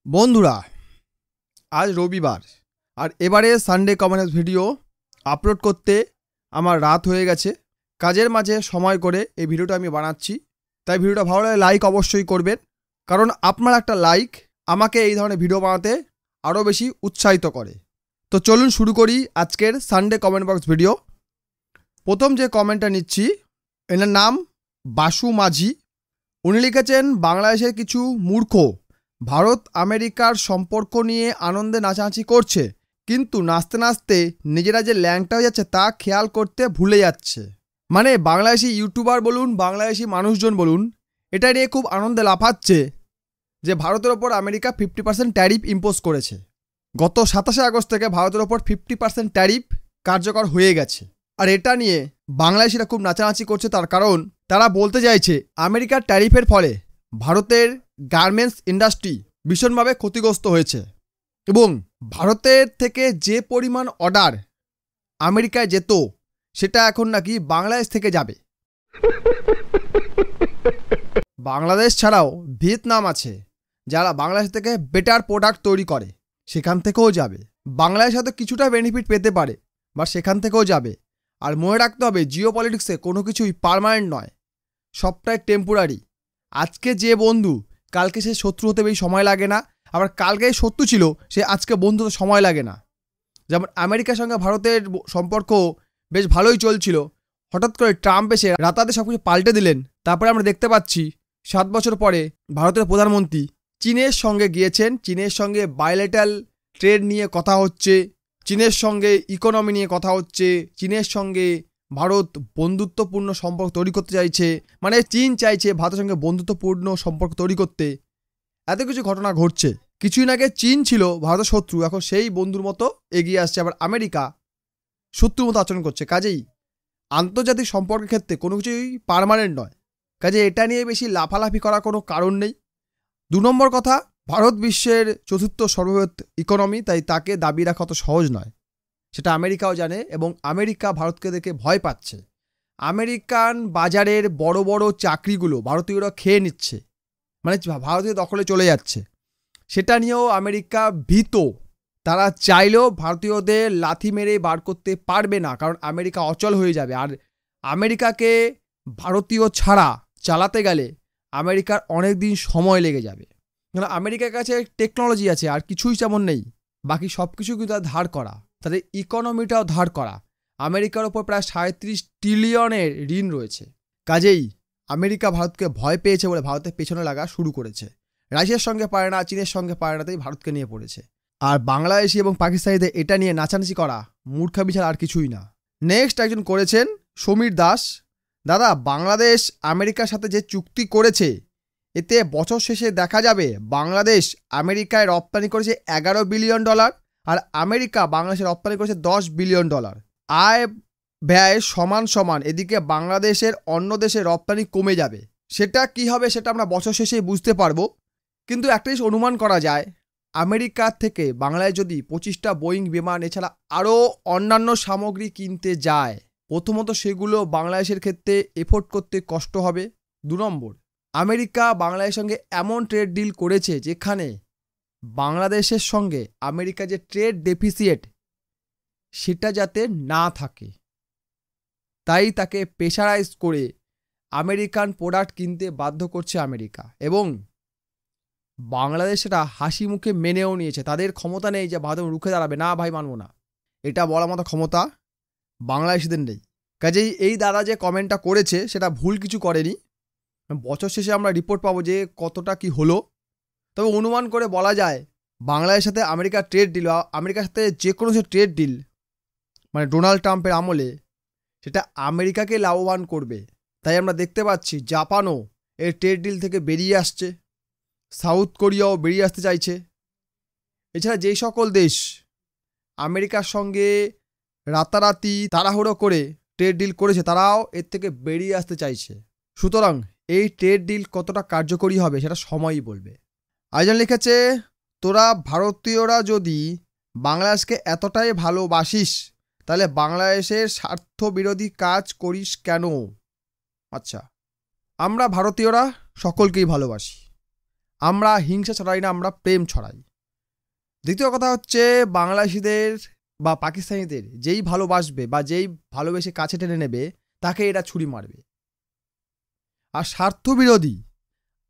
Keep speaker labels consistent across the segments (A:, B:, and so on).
A: বন্ধুরা, আজ রবিবার আর এবারে সানডে কমেন্টস ভিডিও আপলোড করতে আমার রাত হয়ে গেছে। কাজের মাঝে সময় করে এই ভিডিওটা আমি বানাচ্ছি, তাই ভিডিওটা ভালো লাগলে লাইক অবশ্যই করবেন, কারণ আপনার একটা লাইক আমাকে এই ধরনের ভিডিও বানাতে আরও বেশি উৎসাহিত করে। তো চলুন শুরু করি আজকের সানডে কমেন্ট বক্স ভিডিও। প্রথম যে কমেন্টটা নিচ্ছি, এনার নাম বাসু মাঝি। উনি লিখেছেন, বাংলাদেশের কিছু মূর্খ ভারত আমেরিকার সম্পর্ক নিয়ে আনন্দে নাচানাচি করছে, কিন্তু নাচতে নাচতে নিজেরা যে ল্যাংটা হয়ে যাচ্ছে তা খেয়াল করতে ভুলে যাচ্ছে। মানে বাংলাদেশি ইউটিউবার বলুন, বাংলাদেশি মানুষজন বলুন, এটা নিয়ে খুব আনন্দে লাফাচ্ছে যে ভারতের ওপর আমেরিকা 50% ট্যারিফ ইম্পোজ করেছে। গত 27 আগস্ট থেকে ভারতের ওপর 50% ট্যারিফ কার্যকর হয়ে গেছে। আর এটা নিয়ে বাংলাদেশিরা খুব নাচানাচি করছে, তার কারণ তারা বলতে চাইছে আমেরিকার ট্যারিফের ফলে ভারতের গার্মেন্টস ইন্ডাস্ট্রি ভীষণভাবে ক্ষতিগ্রস্ত হয়েছে এবং ভারতের থেকে যে পরিমাণ অর্ডার আমেরিকায় যেত সেটা এখন নাকি বাংলাদেশ থেকে যাবে। বাংলাদেশ ছাড়াও ভিয়েতনাম আছে, যারা বাংলাদেশ থেকে বেটার প্রোডাক্ট তৈরি করে, সেখান থেকেও যাবে। বাংলাদেশ হয়তো কিছুটা বেনিফিট পেতে পারে বা সেখান থেকেও যাবে। আর মনে রাখতে হবে, জিও পলিটিক্সে কোনো কিছুই পার্মানেন্ট নয়, সবটাই টেম্পোরারি। আজকে যে বন্ধু, কালকে সে শত্রু হতে বেশি সময় লাগে না, আবার কালকে শত্রু ছিল সে আজকে বন্ধু হতে সময় লাগে না। যেমন আমেরিকার সঙ্গে ভারতের সম্পর্ক বেশ ভালোই চলছিল, হঠাৎ করে ট্রাম্প এসে রাতারাতি সব কিছু পাল্টে দিলেন। তারপরে আমরা দেখতে পাচ্ছি 7 বছর পরে ভারতের প্রধানমন্ত্রী চীনের সঙ্গে গিয়েছেন, চীনের সঙ্গে বায়োলেটারাল ট্রেড নিয়ে কথা হচ্ছে, চীনের সঙ্গে ইকোনমি নিয়ে কথা হচ্ছে, চীনের সঙ্গে ভারত বন্ধুত্বপূর্ণ সম্পর্ক তৈরি করতে চাইছে। মানে চীন চাইছে ভারতের সঙ্গে বন্ধুত্বপূর্ণ সম্পর্ক তৈরি করতে। এত কিছু ঘটনা ঘটছে। কিছুদিন আগে চীন ছিল ভারতের শত্রু, এখন সেই বন্ধুর মতো এগিয়ে আসছে। আবার আমেরিকা শত্রুর মতো আচরণ করছে। কাজেই আন্তর্জাতিক সম্পর্কের ক্ষেত্রে কোনো কিছুই পার্মানেন্ট নয়, কাজে এটা নিয়ে বেশি লাফালাফি করার কোনো কারণ নেই। 2 নম্বর কথা, ভারত বিশ্বের 4র্থ সর্ববৃহৎ ইকোনমি, তাই তাকে দাবি রাখা অত সহজ নয়, সেটা আমেরিকাও জানে এবং আমেরিকা ভারতকে দেখে ভয় পাচ্ছে। আমেরিকান বাজারের বড় বড় চাকরিগুলো ভারতীয়রা খেয়ে নিচ্ছে, মানে ভারতীয় দখলে চলে যাচ্ছে। সেটা নিয়েও আমেরিকা ভীত। তারা চাইলেও ভারতীয়দের লাথি মেরে বার করতে পারবে না, কারণ আমেরিকা অচল হয়ে যাবে। আর আমেরিকাকে ভারতীয় ছাড়া চালাতে গেলে আমেরিকার অনেক দিন সময় লেগে যাবে, কারণ আমেরিকার কাছে টেকনোলজি আছে আর কিছুই তেমন নেই। বাকি সব কিছু কিন্তু তাদের ধার করা, তাদের ইকোনমিটাও ধার করা। আমেরিকার ওপর প্রায় 37 ট্রিলিয়নের ঋণ রয়েছে। কাজেই আমেরিকা ভারতকে ভয় পেয়েছে বলে ভারতের পেছনে লাগা শুরু করেছে। রাশিয়ার সঙ্গে পারে না, চীনের সঙ্গে পারে না, তাই ভারতকে নিয়ে পড়েছে। আর বাংলাদেশি এবং পাকিস্তানিদের এটা নিয়ে নাচানাচি করা মূর্খামি ছাড়া আর কিছুই না। নেক্সট একজন করেছেন সমীর দাস। দাদা, বাংলাদেশ আমেরিকার সাথে যে চুক্তি করেছে, এতে বছর শেষে দেখা যাবে বাংলাদেশ আমেরিকায় রপ্তানি করেছে $11 বিলিয়ন, আর আমেরিকা বাংলাদেশে রপ্তানি করেছে $10 বিলিয়ন। আয় ব্যয় সমান সমান, এদিকে বাংলাদেশের অন্য দেশে রপ্তানি কমে যাবে। সেটা কি হবে সেটা আমরা বছর শেষেই বুঝতে পারবো। কিন্তু একটা জিনিস অনুমান করা যায়, আমেরিকা থেকে বাংলায় যদি 25টা বোয়িং বিমান এছাড়া আরও অন্যান্য সামগ্রী কিনতে যায়, প্রথমত সেগুলো বাংলাদেশের ক্ষেত্রে এফোর্ড করতে কষ্ট হবে। 2 নম্বর, আমেরিকা বাংলাদেশের সঙ্গে এমন ট্রেড ডিল করেছে যেখানে বাংলাদেশের সঙ্গে আমেরিকা যে ট্রেড ডেফিসিয়েট সেটা যাতে না থাকে, তাই তাকে প্রেশারাইজ করে আমেরিকান প্রোডাক্ট কিনতে বাধ্য করছে আমেরিকা। এবং বাংলাদেশরা হাসি মুখে মেনেও নিয়েছে। তাদের ক্ষমতা নেই যে ভারত রুখে দাঁড়াবে, না ভাই মানব না, এটা বলার মতো ক্ষমতা বাংলাদেশিদের নেই। কাজেই এই দাদা যে কমেন্টটা করেছে সেটা ভুল কিছু করেনি। বছর শেষে আমরা রিপোর্ট পাবো যে কতটা কি হলো। তবে অনুমান করে বলা যায় বাংলাদেশের সাথে আমেরিকার ট্রেড ডিল, আমেরিকার সাথে যে কোনো সে ট্রেড ডিল, মানে ডোনাল্ড ট্রাম্পের আমলে সেটা আমেরিকাকে লাভবান করবে। তাই আমরা দেখতে পাচ্ছি জাপানও এই ট্রেড ডিল থেকে বেরিয়ে আসছে, সাউথ কোরিয়াও বেরিয়ে আসতে চাইছে। এছাড়া যেই সকল দেশ আমেরিকার সঙ্গে রাতারাতি তাড়াহুড়ো করে ট্রেড ডিল করেছে তারাও এর থেকে বেরিয়ে আসতে চাইছে। সুতরাং এই ট্রেড ডিল কতটা কার্যকরী হবে সেটা সময়ই বলবে। আরেকজন লিখেছে, তোরা ভারতীয়রা যদি বাংলাদেশকে এতটাই ভালোবাসিস তাহলে বাংলাদেশের স্বার্থ বিরোধী কাজ করিস কেন? আচ্ছা, আমরা ভারতীয়রা সকলকেই ভালোবাসি, আমরা হিংসা ছড়াই না, আমরা প্রেম ছড়াই। দ্বিতীয় কথা হচ্ছে বাংলাদেশিদের বা পাকিস্তানিদের যেই ভালোবাসবে বা যেই ভালোবেসে কাছে টেনে নেবে তাকে এরা ছুরি মারবে। আর স্বার্থবিরোধী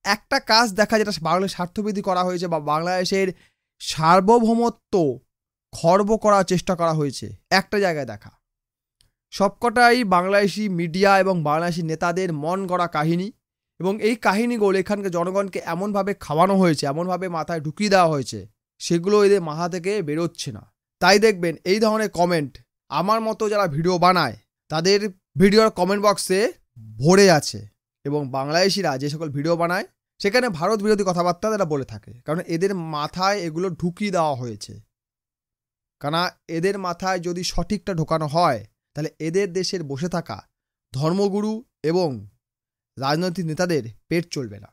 A: একটা কাজ দেখা যেটা বাংলাদেশ স্বার্থবিরোধী করা হয়েছে বা বাংলাদেশের সার্বভৌমত্ব খর্ব করার চেষ্টা করা হয়েছে একটা জায়গায় দেখা, সবকটাই বাংলাদেশি মিডিয়া এবং বাংলাদেশি নেতাদের মন গড়া কাহিনী। এবং এই কাহিনীগুলো এখানকার জনগণকে এমনভাবে খাওয়ানো হয়েছে, এমনভাবে মাথায় ঢুকিয়ে দেওয়া হয়েছে, সেগুলো এদের মাথা থেকে বেরোচ্ছে না। তাই দেখবেন এই ধরনের কমেন্ট আমার মতো যারা ভিডিও বানায় তাদের ভিডিওর কমেন্ট বক্সে ভরে আছে। এবং বাংলাদেশিরা যে সকল ভিডিও বানায় সেখানে ভারত বিরোধী কথাবার্তা তারা বলে থাকে, কারণ এদের মাথায় এগুলো ঢুকিয়ে দেওয়া হয়েছে। কারণ এদের মাথায় যদি সঠিকটা ঢোকানো হয় তাহলে এদের দেশের বসে থাকা ধর্মগুরু এবং রাজনৈতিক নেতাদের পেট চলবে না,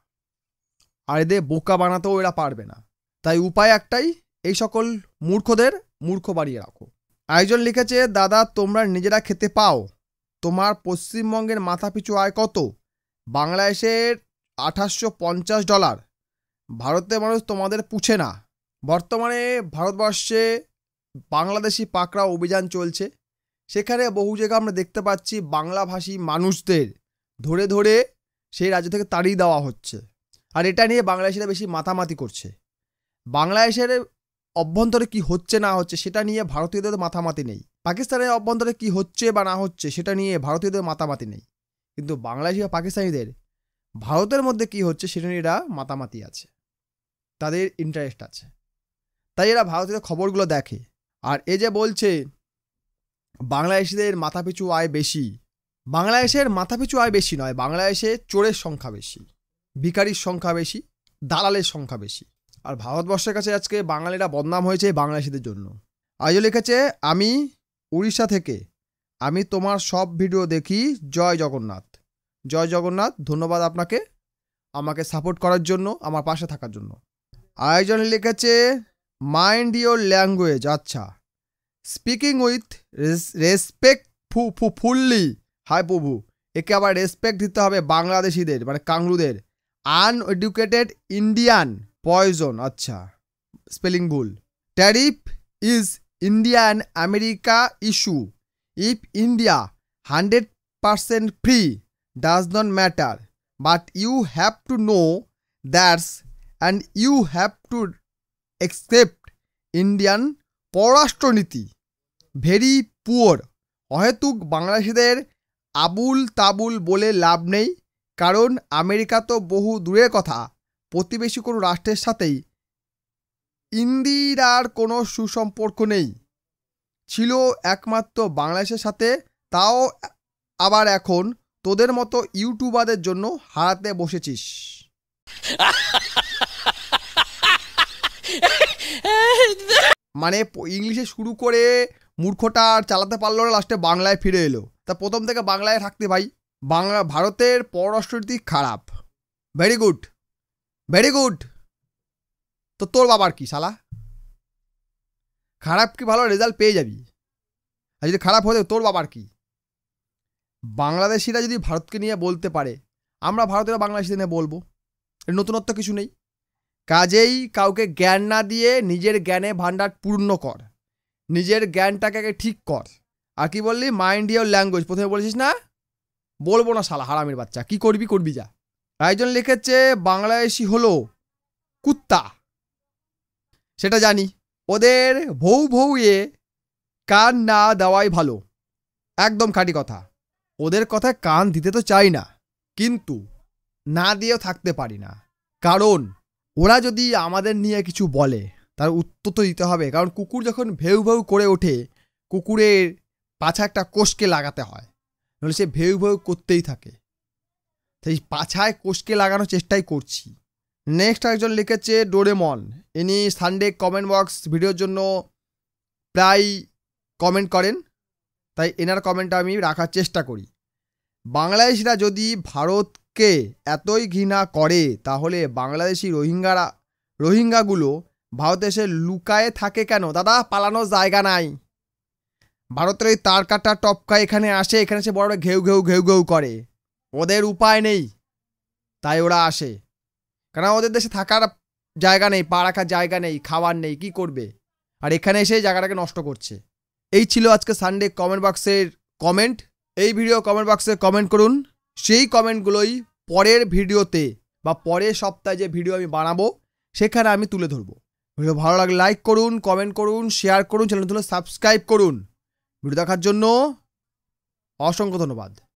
A: আর এদের বোকা বানাতেও এরা পারবে না। তাই উপায় একটাই, এই সকল মূর্খদের মূর্খ বানিয়ে রাখো। আরেকজন লিখেছে, দাদা তোমরা নিজেরা খেতে পাও, তোমার পশ্চিমবঙ্গের মাথাপিছু আয় কত? বাংলাদেশের $2850। ভারতের মানুষ তোমাদের পুছে না। বর্তমানে ভারতবর্ষে বাংলাদেশি পাকড়া অভিযান চলছে, সেখানে বহু জায়গায় আমরা দেখতে পাচ্ছি বাংলাভাষী মানুষদের ধরে ধরে সেই রাজ্য থেকে তাড়িয়ে দেওয়া হচ্ছে। আর এটা নিয়ে বাংলাদেশিরা বেশি মাতামাতি করছে। বাংলাদেশের অভ্যন্তরে কি হচ্ছে না হচ্ছে সেটা নিয়ে ভারতীয়দের মাতামাতি নেই, পাকিস্তানের অভ্যন্তরে কি হচ্ছে বা না হচ্ছে সেটা নিয়ে ভারতীয়দের মাতামাতি নেই, কিন্তু বাংলাদেশি বা পাকিস্তানিদের ভারতের মধ্যে কি হচ্ছে সেটা নিয়ে এরা মাতামাতি আছে, তাদের ইন্টারেস্ট আছে। তাই এরা ভারতীয় খবরগুলো দেখে। আর এ যে বলছে বাংলাদেশিদের মাথাপিছু আয় বেশি, বাংলাদেশের মাথাপিছু আয় বেশি নয়, বাংলাদেশে চোরের সংখ্যা বেশি, ভিখারির সংখ্যা বেশি, দালালের সংখ্যা বেশি। আর ভারতবর্ষের কাছে আজকে বাঙালিরা বদনাম হয়েছে বাংলাদেশিদের জন্য। আজও লিখেছে, আমি উড়িষ্যা থেকে, আমি তোমার সব ভিডিও দেখি, জয় জগন্নাথ। জয় জগন্নাথ, ধন্যবাদ আপনাকে আমাকে সাপোর্ট করার জন্য, আমার পাশে থাকার জন্য। আরেকজন লিখেছে, মাইন্ড ইয়োর ল্যাঙ্গুয়েজ। আচ্ছা, speaking with respect fully. Hi Prabhu, একে আবার রেসপেক্ট দিতে হবে বাংলাদেশিদের, মানে কাংলুদের। Uneducated Indian poison. আচ্ছা, স্পেলিং ভুল। Tariff is Indian America issue. If India 100% free does not matter, but you have to know that and you have to accept Indian পররাষ্ট্রনীতি ভেরি পুয়ার। অহেতুক বাংলাদেশিদের আবুল তাবুল বলে লাভ নেই, কারণ আমেরিকা তো বহু দূরের কথা, প্রতিবেশী কোনো রাষ্ট্রের সাথেই ইন্দিরার কোনো সুসম্পর্ক নেই, ছিল একমাত্র বাংলাদেশের সাথে, তাও আবার এখন তোদের মতো ইউটিউবারদের জন্য হারাতে বসেছিস। মানে ইংলিশে শুরু করে মূর্খটা আর চালাতে পারলো না, লাস্টে বাংলায় ফিরে এলো। তা প্রথম থেকে বাংলায় থাকতে ভাই। বাংলা ভারতের পররাষ্ট্রনীতি খারাপ। Very good, very good. তো তোর বাবার কি শালা? খারাপ কি ভালো রেজাল্ট পেয়ে যাবি, আর যদি খারাপ হয়ে তোর বাবার কি? বাংলাদেশিরা যদি ভারতকে নিয়ে বলতে পারে, আমরা ভারতের বাংলাদেশিদের নিয়ে বলবো, এর নতুনত্ব কিছু নেই। কাজেই কাউকে জ্ঞান না দিয়ে নিজের জ্ঞানে ভাণ্ডার পূর্ণ কর, নিজের জ্ঞানটাকে ঠিক কর। আর কি বললি, মাইন্ড ইয়োর ল্যাঙ্গুয়েজ, প্রথমে বলেছিস না? বলবো না শালা হারামির বাচ্চা, কি করবি করবি যা। একজন লিখেছে, বাংলাদেশি হলো কুত্তা, সেটা জানি, ওদের ভৌ ভৌয়ে কান না দেওয়াই ভালো। একদম খাঁটি কথা, ওদের কথায় কান দিতে তো চাই না, কিন্তু না দিয়েও থাকতে পারি না, কারণ ওরা যদি আমাদের নিয়ে কিছু বলে তার উত্তর তো দিতে হবে। কারণ কুকুর যখন ভেউ ভেউ করে ওঠে, কুকুরের পাছা একটা কোষকে লাগাতে হয়, নাহলে সে ভেউ ভেউ করতেই থাকে। সেই পাছায় কোষকে লাগানোর চেষ্টাই করছি। নেক্সট একজন লিখেছে, ডোরেমন, ইনি সানডে কমেন্ট বক্স ভিডিওর জন্য প্রায় কমেন্ট করেন, তাই এনার কমেন্টটা আমি রাখার চেষ্টা করি। বাংলাদেশিরা যদি ভারতকে এতই ঘৃণা করে তাহলে বাংলাদেশি রোহিঙ্গাগুলো ভারতে এসে লুকায়ে থাকে কেন? দাদা, পালানোর জায়গা নাই। ভারতের ওই তার কাটা টপকা এখানে আসে, এখানে এসে বড় ঘেউ ঘেউ ঘেউ ঘেউ করে, ওদের উপায় নেই তাই ওরা আসে। কারণ ওদের দেশে থাকার জায়গা নেই, পা রাখার জায়গা নেই, খাবার নেই, কি করবে? আর এখানে এসে জায়গাটাকে নষ্ট করছে। এই ছিল আজকে সানডে কমেন্ট বক্সের কমেন্ট। এই ভিডিও কমেন্ট বক্সে কমেন্ট করুন, সেই কমেন্টগুলোই পরের ভিডিওতে বা পরের সপ্তাহে যে ভিডিও আমি বানাবো সেখানে আমি তুলে ধরবো। ভিডিও ভালো লাগলে লাইক করুন, কমেন্ট করুন, শেয়ার করুন, চ্যানেলগুলো সাবস্ক্রাইব করুন। ভিডিও দেখার জন্য অসংখ্য ধন্যবাদ।